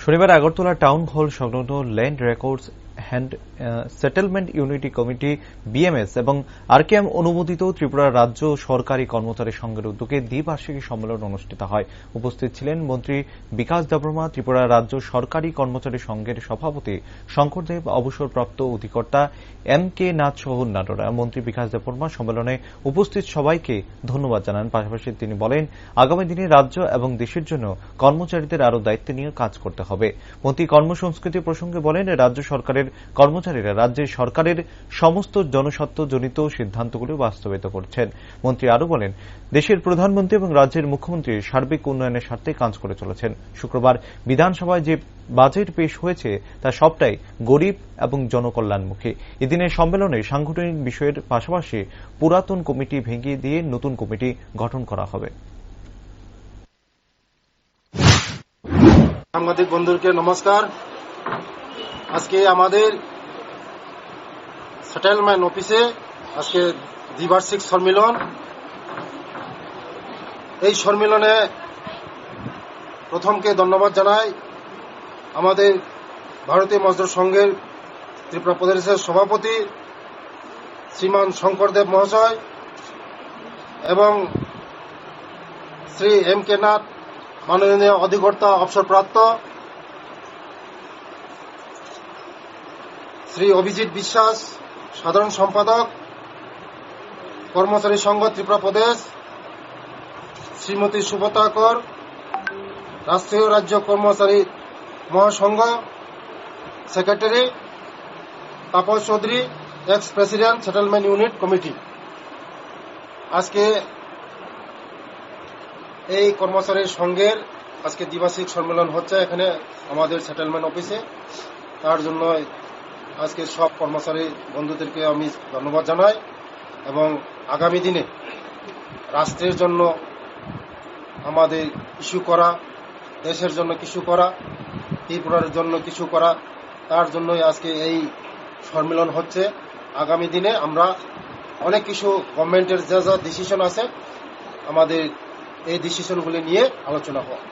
শনিবার Agartala town hall সংলগ্ন land records hand settlement unity committee BMS এবং আরকেএম অনুমোদিত ত্রিপুরা রাজ্য সরকারি কর্মচারী সংঘের উদ্যোগে দ্বিবার্ষিকী সম্মেলন অনুষ্ঠিত হয়। উপস্থিত ছিলেন মন্ত্রী বিকাশ দেববর্মা, ত্রিপুরা রাজ্য সরকারি কর্মচারী সংঘের সভাপতি শঙ্করদেব, অবসরপ্রাপ্ত অধিকর্তা এম কে নাথ সহ অন্যান্যরা। মন্ত্রী বিকাশ দেববর্মা সম্মেলনে উপস্থিত সবাইকে ধন্যবাদ জানান। পাশাপাশি তিনি বলেন, আগামী দিনে রাজ্য এবং দেশের জন্য কর্মচারীদের আরও দায়িত্ব নিয়ে কাজ করতে হবে। মন্ত্রী কর্মসংস্কৃতি প্রসঙ্গে বলেন, রাজ্য সরকারের কর্মচারীরা রাজ্যের সরকারের সমস্ত জনস্বার্থজনিত সিদ্ধান্তগুলি বাস্তবায়িত করছেন। মন্ত্রী আরও বলেন, দেশের প্রধানমন্ত্রী এবং রাজ্যের মুখ্যমন্ত্রী সার্বিক উন্নয়নের স্বার্থে কাজ করে চলেছেন। শুক্রবার বিধানসভায় যে বাজেট পেশ হয়েছে তা সবটাই গরিব এবং জনকল্যাণমুখী। এদিনের সম্মেলনে সাংগঠনিক বিষয়ের পাশাপাশি পুরাতন কমিটি ভেঙে দিয়ে নতুন কমিটি গঠন করা হবে। সাংবাদিক বন্ধুকে নমস্কার। আজকে আমাদের সেটেলমেন্ট অফিসে আজকে দ্বিবার্ষিক সম্মেলন। এই সম্মেলনে প্রথমকে ধন্যবাদ জানাই আমাদের ভারতীয় মজদুর সংঘের ত্রিপুরা প্রদেশের সভাপতি শ্রীমান শঙ্করদেব মহাশয় এবং শ্রী এম কে নাথ মাননীয় অধিকর্তা অবসরপ্রাপ্ত, শ্রী অভিজিৎ বিশ্বাস সাধারণ সম্পাদক কর্মচারী সংঘ ত্রিপুরা প্রদেশ, শ্রীমতী সুব্রতা কর রাষ্ট্রীয় রাজ্য কর্মচারী মহাসংঘ secretary, Tapas Chowdhury ex president settlement unit committee. আজকে এই কর্মচারী সংঘের আজকে দ্বিবার্ষিক সম্মেলন হচ্ছে এখানে আমাদের সেটেলমেন্ট অফিসে। তার জন্য আজকে সব কর্মচারী বন্ধুদেরকে আমি ধন্যবাদ জানাই এবং আগামী দিনে রাষ্ট্রের জন্য আমাদের কিছু করা, দেশের জন্য কিছু করা, ত্রিপুরার জন্য কিছু করা, তার জন্যই আজকে এই সম্মেলন হচ্ছে। আগামী দিনে আমরা অনেক কিছু গভর্নমেন্টের যা যা ডিসিশন আছে আমাদের এই ডিসিশনগুলি নিয়ে আলোচনা হয়।